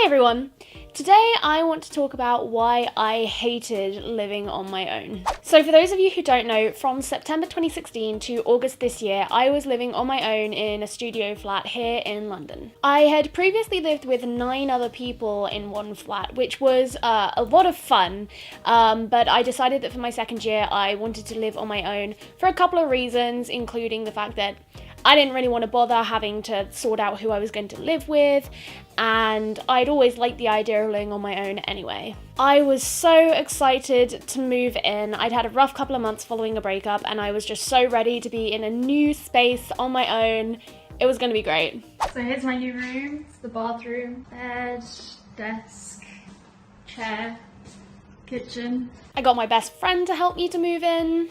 Hey everyone! Today I want to talk about why I hated living on my own. So for those of you who don't know, from September 2016 to August this year, I was living on my own in a studio flat here in London. I had previously lived with 9 other people in one flat, which was a lot of fun, but I decided that for my second year I wanted to live on my own for a couple of reasons, including the fact that I didn't really want to bother having to sort out who I was going to live with, and I'd always liked the idea of living on my own anyway. I was so excited to move in. I'd had a rough couple of months following a breakup, and I was just so ready to be in a new space on my own. It was going to be great. So here's my new room. It's the bathroom, bed, desk, chair, kitchen. I got my best friend to help me to move in.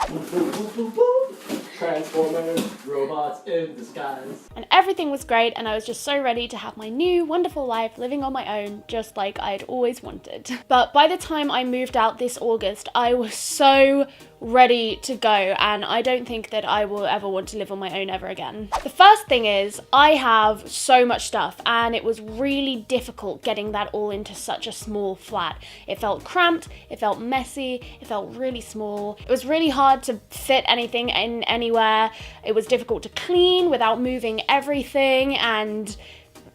Transformers, robots in disguise. And everything was great, and I was just so ready to have my new wonderful life living on my own, just like I'd always wanted. But by the time I moved out this August, I was so ready to go, and I don't think that I will ever want to live on my own ever again. The first thing is, I have so much stuff, and it was really difficult getting that all into such a small flat. It felt cramped, it felt messy, it felt really small. It was really hard to fit anything in anywhere. It was difficult to clean without moving everything and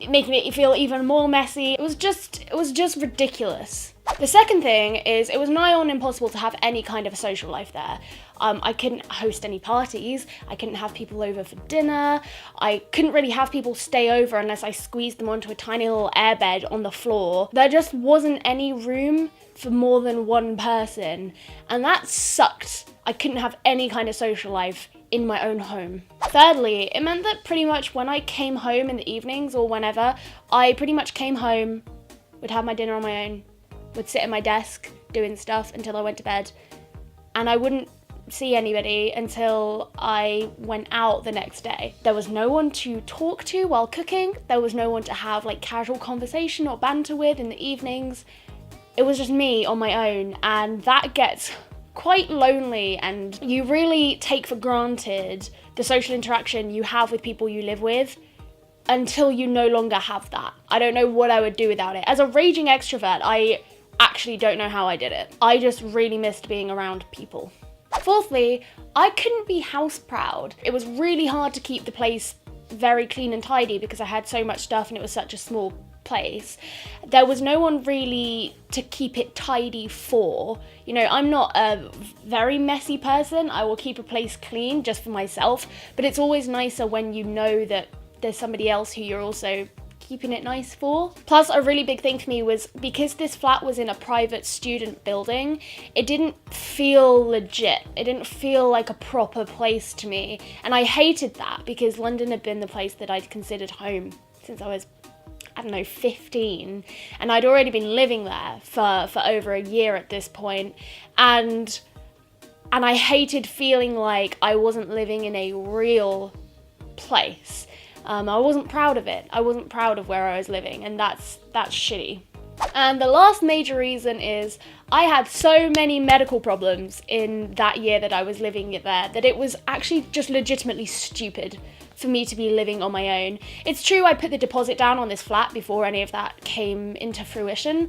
making it feel even more messy. It was just ridiculous. The second thing is, it was nigh on impossible to have any kind of a social life there. I couldn't host any parties, I couldn't have people over for dinner, I couldn't really have people stay over unless I squeezed them onto a tiny little airbed on the floor. There just wasn't any room for more than one person, and that sucked. I couldn't have any kind of social life in my own home. Thirdly, it meant that pretty much when I came home in the evenings or whenever, I pretty much came home, would have my dinner on my own, would sit at my desk doing stuff until I went to bed, and I wouldn't see anybody until I went out the next day. There was no one to talk to while cooking, there was no one to have like casual conversation or banter with in the evenings. It was just me on my own, and that gets quite lonely, and you really take for granted the social interaction you have with people you live with until you no longer have that. I don't know what I would do without it. As a raging extrovert, I actually don't know how I did it. I just really missed being around people. Fourthly, I couldn't be house proud. It was really hard to keep the place very clean and tidy because I had so much stuff and it was such a small place. There was no one really to keep it tidy for. You know, I'm not a very messy person. I will keep a place clean just for myself, but it's always nicer when you know that there's somebody else who you're also keeping it nice for. Plus, a really big thing for me was, because this flat was in a private student building, it didn't feel legit. It didn't feel like a proper place to me, and I hated that because London had been the place that I'd considered home since I was, I don't know, 15, and I'd already been living there for over a year at this point, and I hated feeling like I wasn't living in a real place. I wasn't proud of it. I wasn't proud of where I was living, and that's shitty. And the last major reason is, I had so many medical problems in that year that I was living there that it was actually just legitimately stupid for me to be living on my own. It's true I put the deposit down on this flat before any of that came into fruition,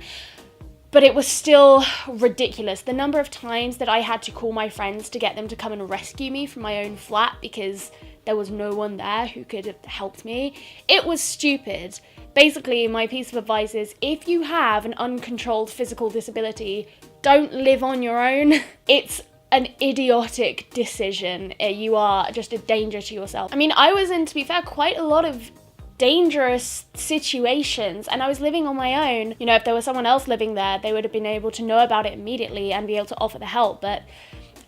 but it was still ridiculous. The number of times that I had to call my friends to get them to come and rescue me from my own flat because there was no one there who could have helped me. It was stupid. Basically, my piece of advice is, if you have an uncontrolled physical disability, don't live on your own. It's an idiotic decision. You are just a danger to yourself. I mean, I was in, to be fair, quite a lot of dangerous situations, and I was living on my own. You know, if there was someone else living there, they would have been able to know about it immediately and be able to offer the help, but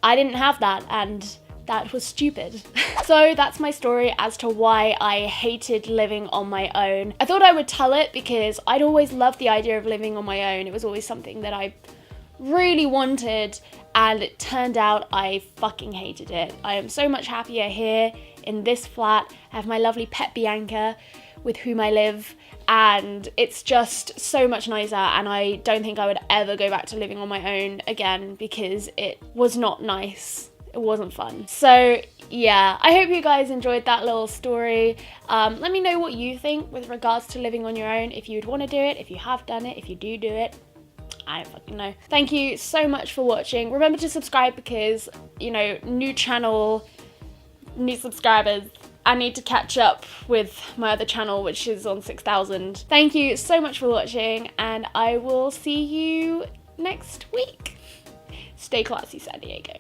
I didn't have that, and that was stupid. So that's my story as to why I hated living on my own. I thought I would tell it because I'd always loved the idea of living on my own. It was always something that I really wanted, and it turned out I fucking hated it. I am so much happier here in this flat. I have my lovely pet Bianca with whom I live, and it's just so much nicer, and I don't think I would ever go back to living on my own again because it was not nice It wasn't fun. So yeah, I hope you guys enjoyed that little story. Let me know what you think with regards to living on your own, if you'd want to do it, if you have done it, if you do it. I don't fucking know. Thank you so much for watching. Remember to subscribe because, you know, new channel, new subscribers. I need to catch up with my other channel, which is on 6,000. Thank you so much for watching, and I will see you next week. Stay classy, San Diego.